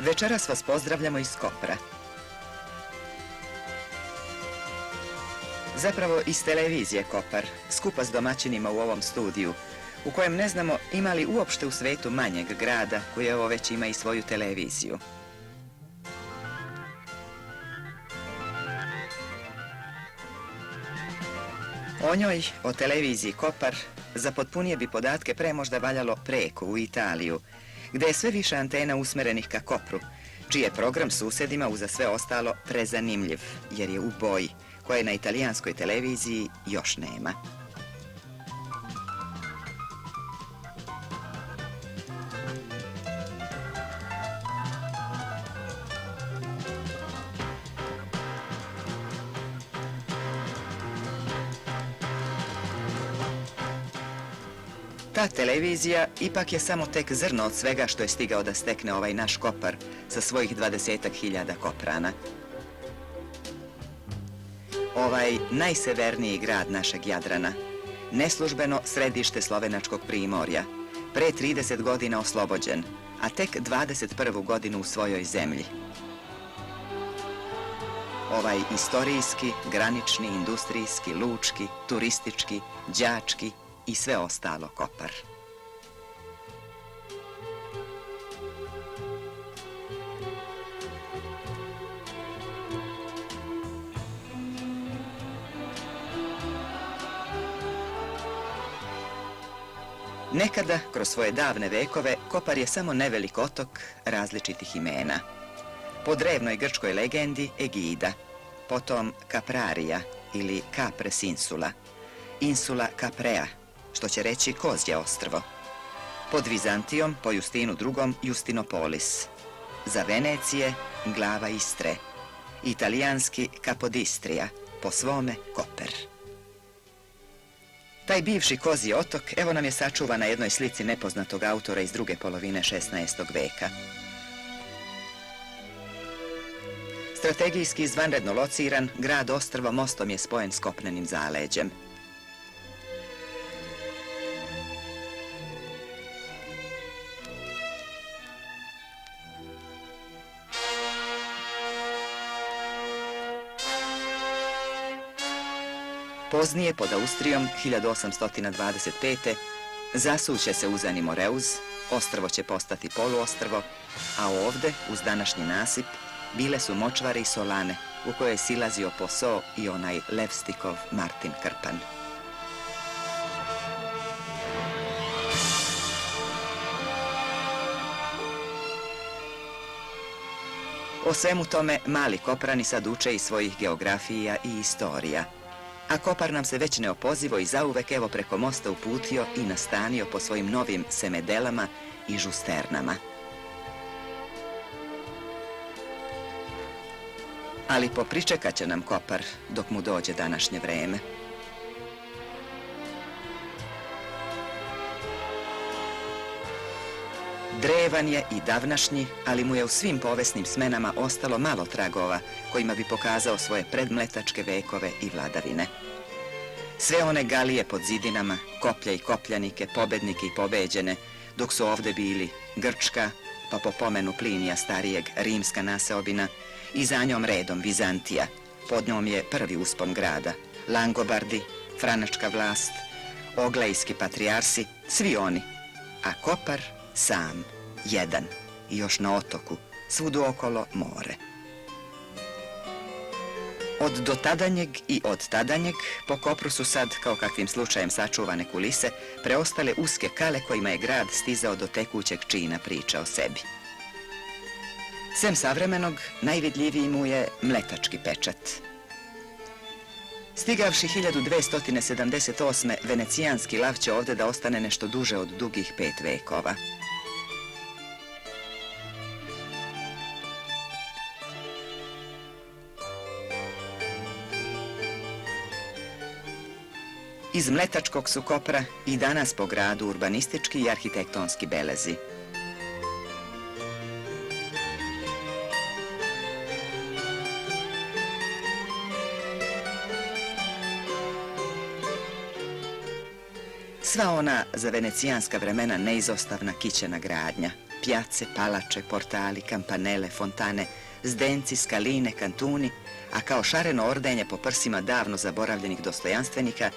Večeras vas pozdravljamo iz Kopra. Zapravo iz televizije Kopar, skupa s domaćinima u ovom studiju, u kojem ne znamo ima li uopšte u svetu manjeg grada koji evo već ima i svoju televiziju. O njoj, o televiziji Kopar, za potpunije bi podatke pre možda valjalo preko u Italiju, gde je sve više antena usmerenih ka Kopru, čiji je program susedima uza sve ostalo prezanimljiv, jer je u boji, koje na italijanskoj televiziji još nema. Ta televizija ipak je samo tek zrno od svega što je stigao da stekne ovaj naš Kopar sa svojih 20.000 Koprana. Ovaj najseverniji grad našeg Jadrana, neslužbeno središte slovenačkog primorja, pre 30 godina oslobođen, a tek 21. godinu u svojoj zemlji. Ovaj istorijski, granični, industrijski, lučki, turistički, đački i sve ostalo Kopar. Nekada, kroz svoje davne vekove, Kopar je samo nevelik otok različitih imena. Po drevnoj grčkoj legendi Egida, potom Kaprarija ili Kapres insula, insula Kaprea, što će reći Kozje ostrvo. Pod Vizantijom, po Justinu II, Justinopolis. Za Venecije, glava Istre. Italijanski Kapodistrija, po svome Koper. Taj bivši Kozji otok evo nam je sačuvan na jednoj slici nepoznatog autora iz druge polovine 16. veka. Strategijski izvanredno lociran, grad ostrvo mostom je spojen s kopnenim zaleđem. Poznije, pod Austrijom, 1825. zasuće se uzani Moreuz, ostrvo će postati poluostrvo, a ovde, uz današnji nasip, bile su močvare i solane, u koje je silazio Posao i onaj Levstikov Martin Krpan. O svemu tome mali Koprani sad uče iz svojih geografija i istorija, a Kopar nam se već neopozivo i zauvek evo preko mosta uputio i nastanio po svojim novim semedelama i žusternama. Ali popričekat će nam Kopar dok mu dođe današnje vreme. Drevan je i davnašnji, ali mu je u svim povesnim smenama ostalo malo tragova kojima bi pokazao svoje predmletačke vekove i vladavine. Sve one galije pod zidinama, koplja i kopljanike, pobednike i pobeđene, dok su ovde bili Grčka, pa po pomenu Plinija starijeg rimska naseobina i za njom redom Vizantija, pod njom je prvi uspon grada, Langobardi, franačka vlast, oglejski patrijarsi, svi oni, a Kopar sam, jedan, i još na otoku, svudu okolo more. Od dotadanjeg i od tadanjeg po Kopru su sad, kao kakvim slučajem sačuvane kulise, preostale uske kale kojima je grad stizao do tekućeg čina priče o sebi. Sem savremenog, najvidljiviji mu je mletački pečat. Stigavši 1278. venecijanski lav će ovde da ostane nešto duže od dugih 5 vekova. Iz mletačkog su Kopra i danas po gradu urbanistički i arhitektonski belezi. Sva ona za venecijanska vremena neizostavna kićena gradnja, pjace, palače, portali, kampanele, fontane, zdenci, skaline, kantuni, a kao šareno ordenje po prsima davno zaboravljenih dostojanstvenika,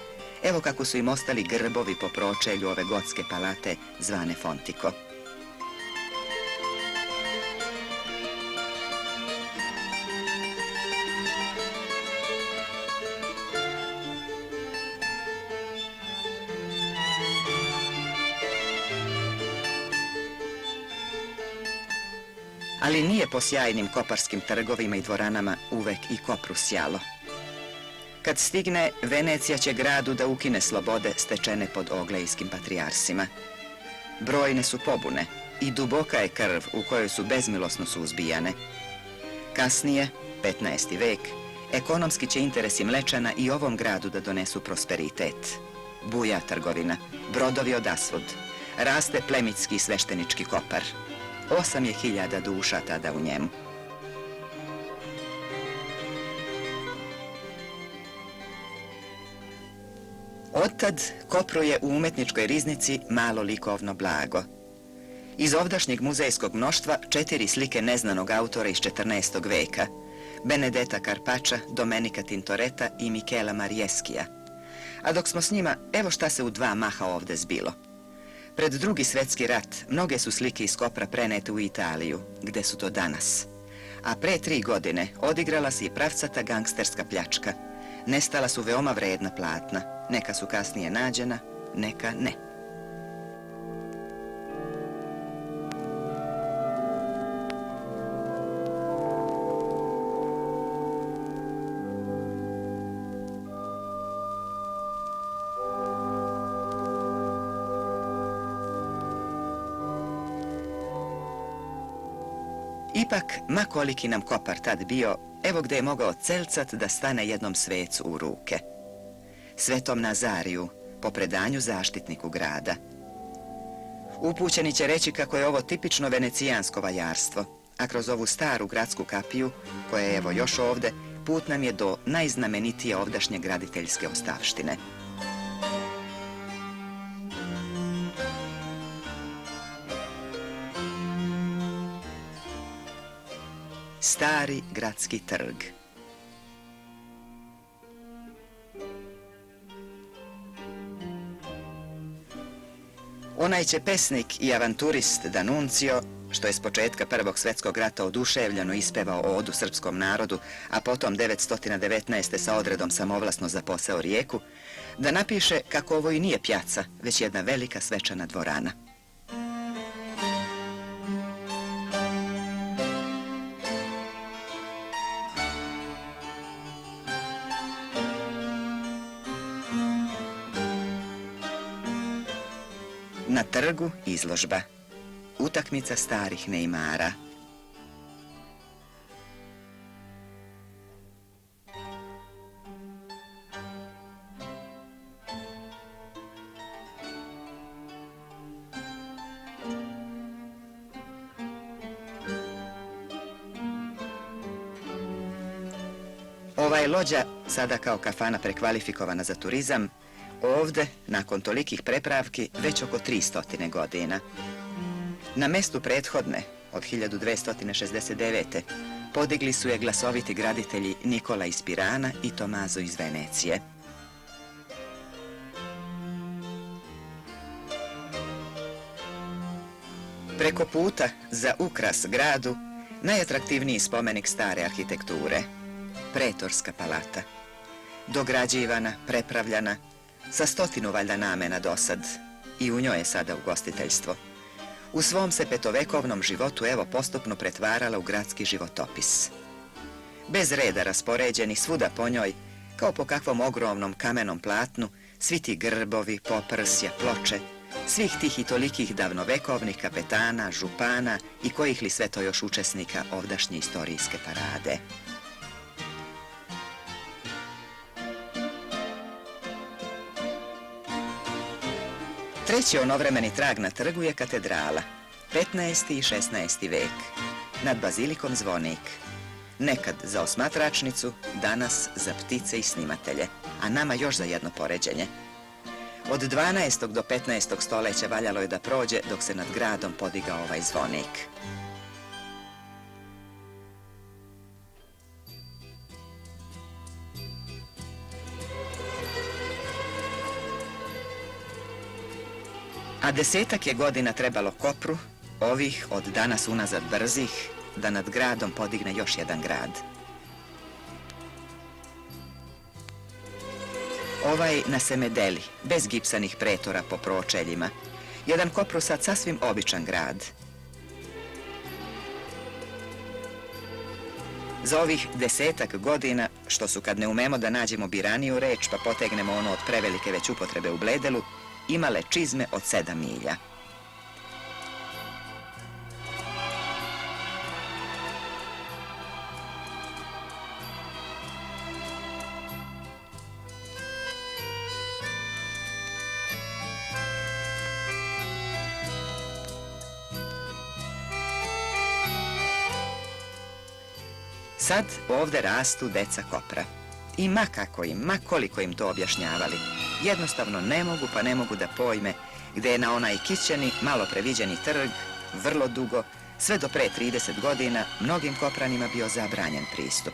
evo kako su im ostali grbovi po pročelju ove gotske palate zvane Fontiko. Ali nije po sjajnim koparskim trgovima i dvoranama uvek i kopru sjalo. Kad stigne, Venecija će gradu da ukine slobode stečene pod oglejskim patrijarsima. Brojne su pobune i duboka je krv u kojoj su bezmilosno suzbijane. Kasnije, 15. vek, ekonomski će interesi Mlečana i ovom gradu da donesu prosperitet. Buja trgovina, brodovi odasvud, raste plemitski i sveštenički kopar. 8.000 duša tada u njemu. Otad Kopru je u umetničkoj riznici malo likovno blago. Iz ovdašnjeg muzejskog mnoštva 4 slike neznanog autora iz 14. veka, Benedeta Carpaccia, Domenica Tintoretta i Michela Marieskija. A dok smo s njima, evo šta se u 2 maha ovde zbilo. Pred Drugi svjetski rat mnoge su slike iz Kopra prenete u Italiju, gde su to danas. A pre 3 godine odigrala se i pravcata gangsterska pljačka. Nestala su veoma vredna platna, neka su kasnije nađena, neka ne. Ipak, ma koliki nam Kopar tad bio, evo gde je mogao celcat da stane jednom svecu u ruke. Svetom Nazariju, po predanju zaštitniku grada. Upućeni će reći kako je ovo tipično venecijansko vajarstvo, a kroz ovu staru gradsku kapiju, koja je evo još ovde, put nam je do najznamenitije ovdašnje graditeljske ostavštine. Stari gradski trg. Onaj će pesnik i avanturist D'Annunzio, što je s početka Prvog svjetskog rata oduševljeno ispevao odu srpskom narodu, a potom 919. sa odredom samovlasno zaposeo Rijeku, da napiše kako ovo i nije pjaca, već jedna velika svečana dvorana. Na trgu izložba. Utakmica starih neimara. Ova je lođa, sada kao kafana prekvalifikovana za turizam, ovde, nakon tolikih prepravki, već oko 300 godina. Na mestu prethodne, od 1269. podigli su je glasoviti graditelji Nikola iz Pirana i Tomazo iz Venecije. Preko puta, za ukras gradu, najatraktivniji spomenik stare arhitekture, Pretorska palata. Dograđivana, prepravljana, sa 100 valjda namena dosad, i u njoj je sada ugostiteljstvo. U svom se petovekovnom životu evo postupno pretvarala u gradski životopis. Bez reda raspoređeni svuda po njoj, kao po kakvom ogromnom kamenom platnu, svi ti grbovi, poprsja, ploče, svih tih i tolikih davnovekovnih kapetana, župana i kojih li sve to još učesnika ovdašnje istorijske parade. Treći onovremeni trag na trgu je katedrala, 15. i 16. vek, nad bazilikom zvonik. Nekad za osmatračnicu, danas za ptice i snimatelje, a nama još za jedno poređenje. Od 12. do 15. stoljeća valjalo je da prođe dok se nad gradom podigao ovaj zvonik. A 10-ak je godina trebalo Kopru, ovih od danas unazad brzih, da nad gradom podigne još jedan grad. Ovaj na Semedeli, bez gipsanih pretora po pročeljima. Jedan Kopru sad sasvim običan grad. Za ovih 10-ak godina, što su kad ne umemo da nađemo biraniju reč pa potegnemo ono od prevelike već upotrebe u Bledelu, imale čizme od 7 milja. Sad ovde rastu deca Kopra. I ma kako im, ma koliko im to objašnjavali, jednostavno ne mogu da pojme gde je na onaj kićeni, malo previđeni trg, vrlo dugo, sve do pre 30 godina, mnogim Kopranima bio zabranjen pristup.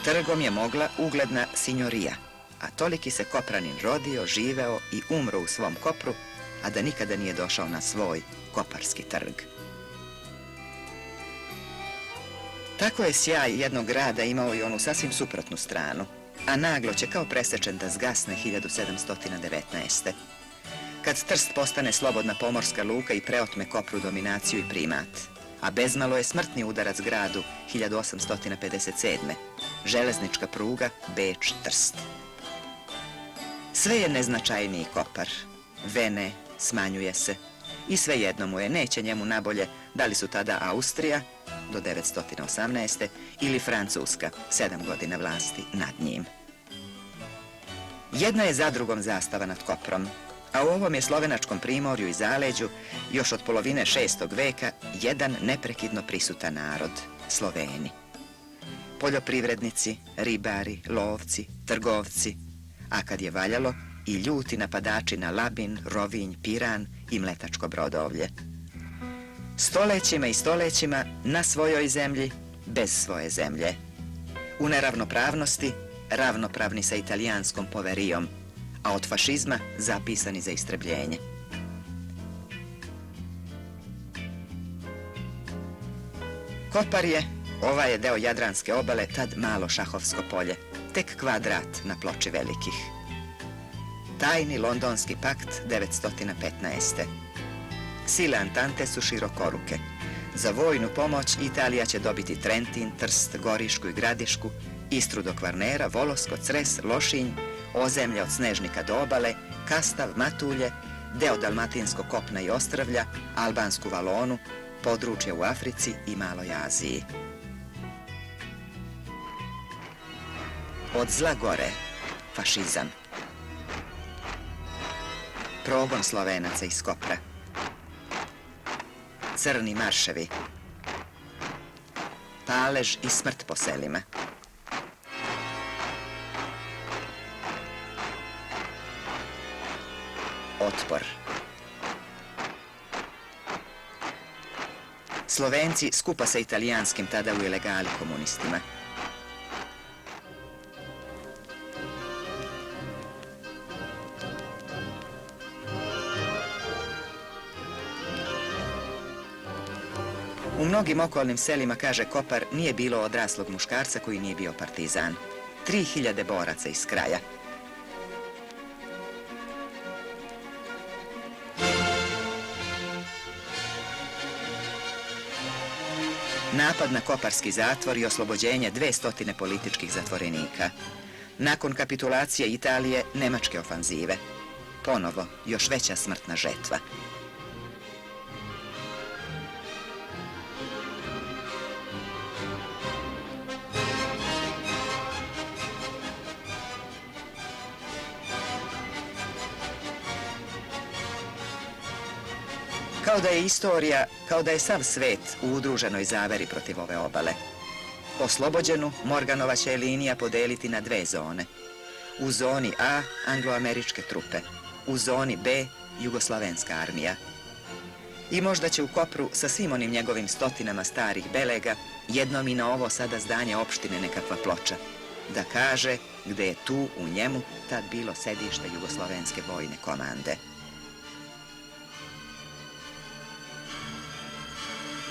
Trgom je mogla ugledna sinjorija, a toliki se Kopranin rodio, živeo i umro u svom Kopru, a da nikada nije došao na svoj koparski trg. Tako je sjaj jednog grada imao i onu sasvim suprotnu stranu, a naglo će kao presečen da zgasne 1719. Kad Trst postane slobodna pomorska luka i preotme Kopru dominaciju i primat, a bezmalo je smrtni udarac gradu 1857. Železnička pruga Beč-Trst. Sve je neznačajniji Kopar. Vene, smanjuje se i svejedno mu je, neće njemu nabolje da li su tada Austrija, do 918. ili Francuska, 7 godina vlasti nad njim. Jedna je za drugom zastava nad Koprom, a u ovom je slovenačkom primorju i zaleđu još od polovine 6. veka jedan neprekidno prisutan narod, Sloveni. Poljoprivrednici, ribari, lovci, trgovci, a kad je valjalo i ljuti napadači na Labin, Rovinj, Piran i Mletačko Brodovlje. Stolećima i stolećima na svojoj zemlji, bez svoje zemlje. U neravnopravnosti, ravnopravni sa italijanskom poverijom, a od fašizma zapisani za istrebljenje. Kopar je, ovaj je deo Jadranske obale, tad malo šahovsko polje, tek kvadrat na ploči velikih. Tajni londonski pakt 915. Sile Antante su širokoruke. Za vojnu pomoć Italija će dobiti Trentin, Trst, Gorišku i Gradišku, Istru do Kvarnera, Volosko, Cres, Lošinj, ozemlje od Snežnika do obale, Kastav, Matulje, deo Dalmatinskog kopna i Ostravlja, Albansku Valonu, područje u Africi i Maloj Aziji. Od zla gore, fašizam. Progon Slovenaca iz Kopra. Crni marševi. Palež i smrt po selima. Otpor. Slovenci skupa sa italijanskim tada u ilegali komunistima. U mnogim okolnim selima, kaže Kopar, nije bilo odraslog muškarca koji nije bio partizan. 3000 boraca iz kraja. Napad na koparski zatvor i oslobođenje 200 političkih zatvorenika. Nakon kapitulacije Italije, nemačke ofanzive. Ponovo, još veća smrtna žetva. Kao da je istorija, kao da je sav svet u udruženoj zaveri protiv ove obale. Oslobođenu Morganova će linija podeliti na 2 zone. U zoni A angloameričke trupe, u zoni B Jugoslavenska armija. I možda će u Kopru sa svim onim njegovim stotinama starih belega jednom i na ovo sada zdanje opštine nekakva ploča, da kaže gde je tu u njemu tad bilo sedište Jugoslovenske vojne komande.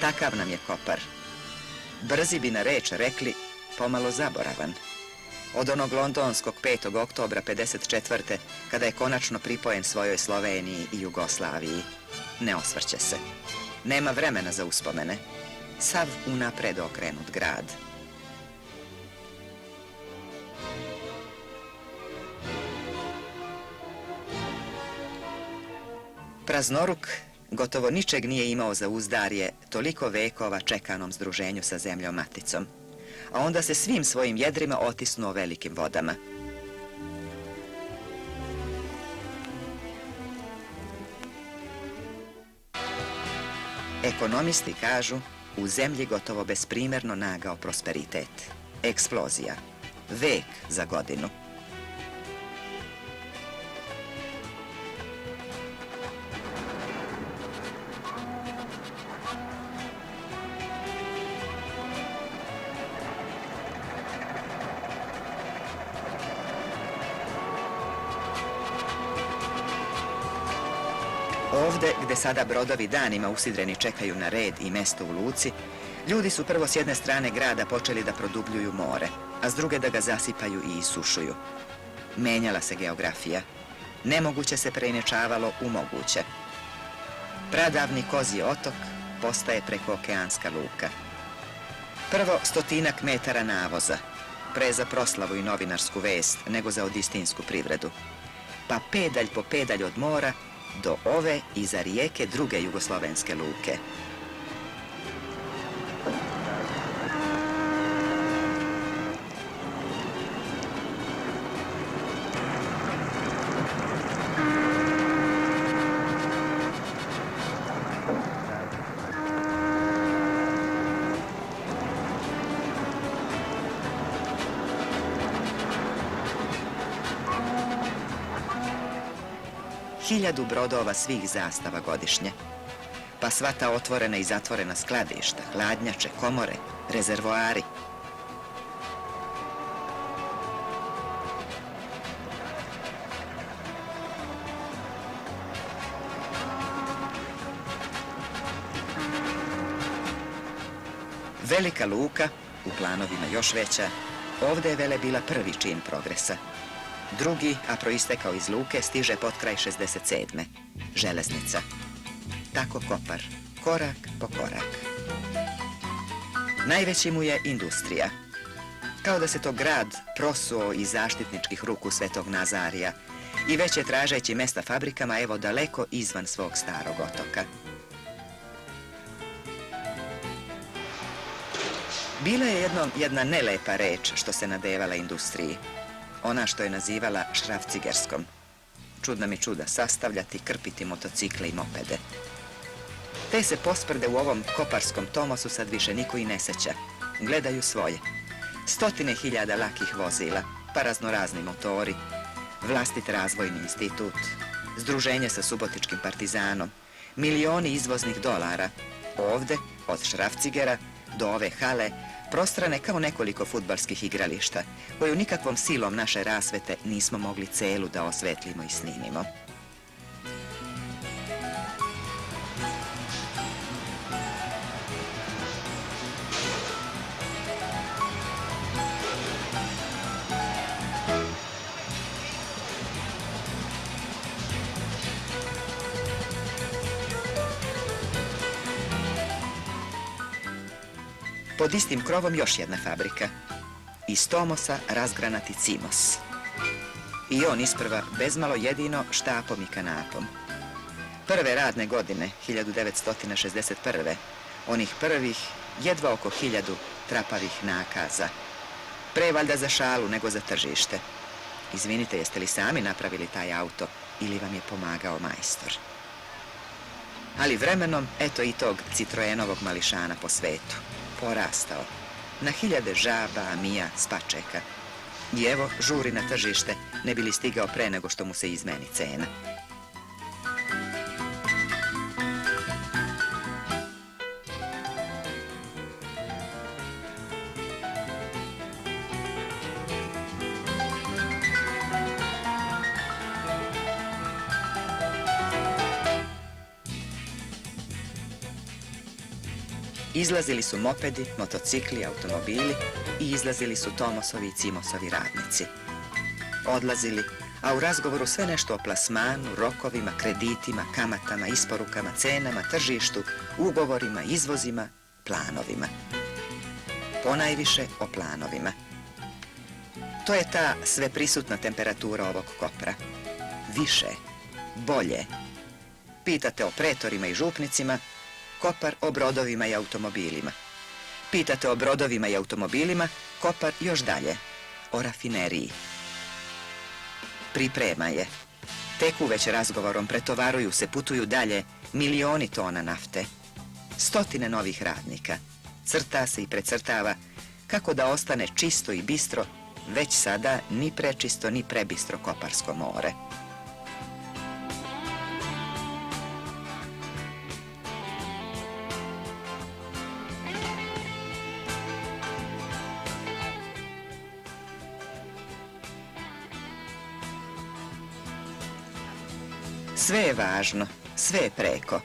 Takav nam je Kopar. Brzi bi na reč rekli pomalo zaboravan. Od onog londonskog 5. oktobra 54. kada je konačno pripojen svojoj Sloveniji i Jugoslaviji. Ne osvrće se. Nema vremena za uspomene. Sav unapred okrenut grad. Praznoruk gotovo ničeg nije imao za uzdarje toliko vekova čekanom združenju sa zemljom maticom, a onda se svim svojim jedrima otisnuo velikim vodama. Ekonomisti kažu, u zemlji gotovo besprimerno nagao prosperitet. Eksplozija. Vek za godinu. Ovde, gde sada brodovi danima usidreni čekaju na red i mesto u luci, ljudi su prvo s jedne strane grada počeli da produbljuju more, a s druge da ga zasipaju i isušuju. Menjala se geografija. Nemoguće se preinečavalo u moguće. Pradavni Kozji otok postaje prekookeanska luka. Prvo 100 metara navoza, pre za proslavu i novinarsku vest nego za odistinsku privredu. Pa pedalj po pedalj od mora do ove iza rijeke druge jugoslovenske luke. Hiljadu brodova svih zastava godišnje, pa sva ta otvorena i zatvorena skladišta, hladnjače, komore, rezervoari. Velika luka, u planovima još veća, ovde je vele bila prvi čin progresa. Drugi, a proistekao iz luke, stiže pod kraj 67. Železnica. Tako Kopar, korak po korak. Najveći mu je industrija. Kao da se to grad prosuo iz zaštitničkih ruku Svetog Nazarija i već je tražeći mesta fabrikama evo daleko izvan svog starog otoka. Bila je jednom jedna nelepa reč što se nadevala industriji. Ona što je nazivala šrafcigerskom. Čudna mi čuda sastavljati, krpiti motocikle i mopede. Te se posprde u ovom koparskom tomosu sad više niko i ne seća. Gledaju svoje. 100.000 lakih vozila, pa raznorazni motori, vlastit razvojni institut, združenje sa subotičkim partizanom, milioni izvoznih dolara. Ovde, od šrafcigera do ove hale, prostrane kao nekoliko fudbalskih igrališta, koju nikakvom silom naše rasvete nismo mogli celu da osvetlimo i snimimo. Pod istim krovom još jedna fabrika. Iz Tomosa razgranati Cimos. I on isprva bezmalo jedino štapom i kanapom. Prve radne godine, 1961. Onih prvih, jedva oko 1000 trapavih nakaza. Pre valjda za šalu nego za tržište. Izvinite, jeste li sami napravili taj auto ili vam je pomagao majstor? Ali vremenom, eto i tog Citroenovog mališana po svetu. Porastao. Na 1000 žaba, amija, spačeka. I evo, žuri na tržište, ne bi li stigao pre nego što mu se izmeni cena. Izlazili su mopedi, motocikli, automobili i izlazili su Tomosovi i Cimosovi radnici. Odlazili, a u razgovoru sve nešto o plasmanu, rokovima, kreditima, kamatama, isporukama, cenama, tržištu, ugovorima, izvozima, planovima. Ponajviše o planovima. To je ta sveprisutna temperatura ovog Kopra. Više, bolje. Pitate o pretorima i župnicima, Kopar o brodovima i automobilima. Pitate o brodovima i automobilima, Kopar još dalje, o rafineriji. Priprema je. Teku već razgovorom, pretovaruju se, putuju dalje milioni tona nafte. Stotine novih radnika. Crta se i precrtava kako da ostane čisto i bistro, već sada ni prečisto ni prebistro Koparsko more. Sve je važno, sve je preko,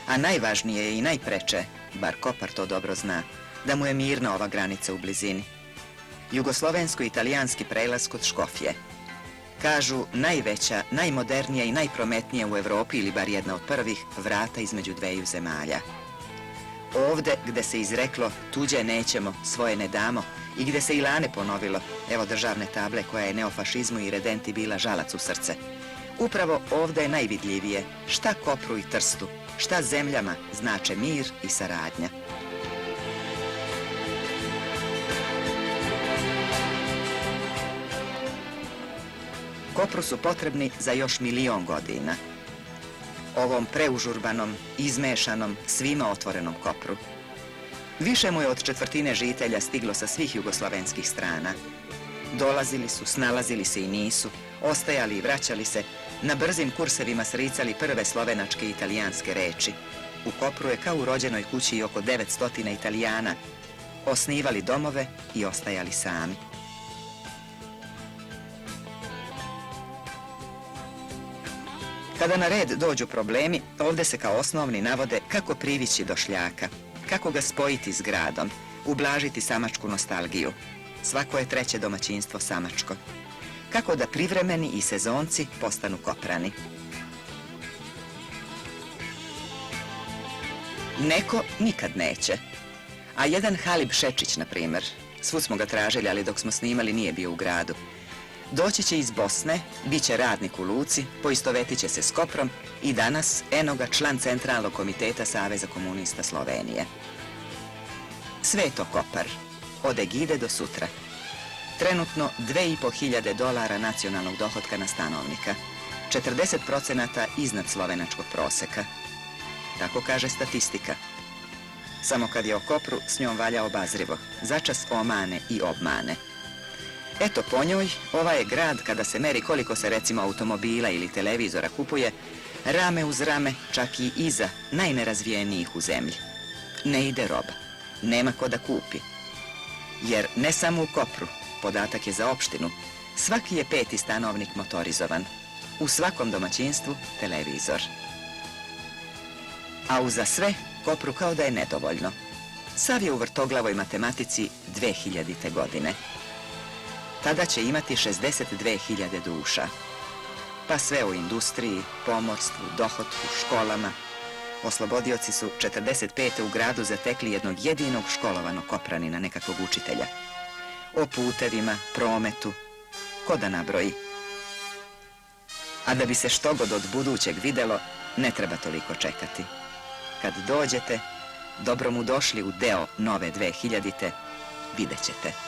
a najvažnije je i najpreče, bar Kopar to dobro zna, da mu je mirna ova granica u blizini. Jugoslovensko-italijanski prelaz kod Škofje. Kažu najveća, najmodernija i najprometnija u Evropi, ili bar jedna od prvih, vrata između dveju zemalja. Ovde gde se izreklo tuđe nećemo, svoje ne damo, i gde se i lane ponovilo, evo državne table koja je neofašizmu i redenti bila žalac u srce. Upravo ovde je najvidljivije šta Kopru i Trstu, šta zemljama znače mir i saradnja. Kopru su potrebni za još 1.000.000 godina. Ovom preužurbanom, izmešanom, svima otvorenom Kopru. Više mu je od 1/4 žitelja stiglo sa svih jugoslovenskih strana. Dolazili su, snalazili se i nisu, ostajali i vraćali se, na brzim kursevima sricali prve slovenačke i italijanske reči. U Kopru je kao u rođenoj kući i oko 900 Italijana. Osnivali domove i ostajali sami. Kada na red dođu problemi, ovde se kao osnovni navode kako privići došljaka, kako ga spojiti s gradom, ublažiti samačku nostalgiju. Svako je treće domaćinstvo samačko. Kako da privremeni i sezonci postanu Koprani. Neko nikad neće. A jedan Halib Šečić, na primer, svud smo ga tražili, ali dok smo snimali nije bio u gradu. Doći će iz Bosne, bit će radnik u luci, poistovetit će se s Koprom i danas, eno ga, član Centralnog komiteta Saveza komunista Slovenije. Sve je to Kopar, od Egide do sutra. Trenutno $2.500 nacionalnog dohotka na stanovnika, 40% iznad slovenačkog proseka. Tako kaže statistika. Samo kad je o Kopru, s njom valja obazrivo, začas omane i obmane. Eto po njoj, ovaj je grad, kada se meri koliko se recimo automobila ili televizora kupuje, rame uz rame, čak i iza najnerazvijenijih u zemlji. Ne ide roba, nema ko da kupi. Jer ne samo u Kopru, podatak je za opštinu, svaki je 5. stanovnik motorizovan. U svakom domaćinstvu televizor. A uza sve, Kopru kao da je nedovoljno. Sav je u vrtoglavoj matematici 2000. godine. Tada će imati 62.000 duša. Pa sve u industriji, pomorstvu, dohotku, školama. Oslobodioci su 45. u gradu zatekli jednog jedinog školovanog Kopranina, nekakvog učitelja. O putevima, prometu, ko da nabroji. A da bi se štogod od budućeg videlo, ne treba toliko čekati. Kad dođete, dobro mu došli u deo nove 2000. vidjet ćete.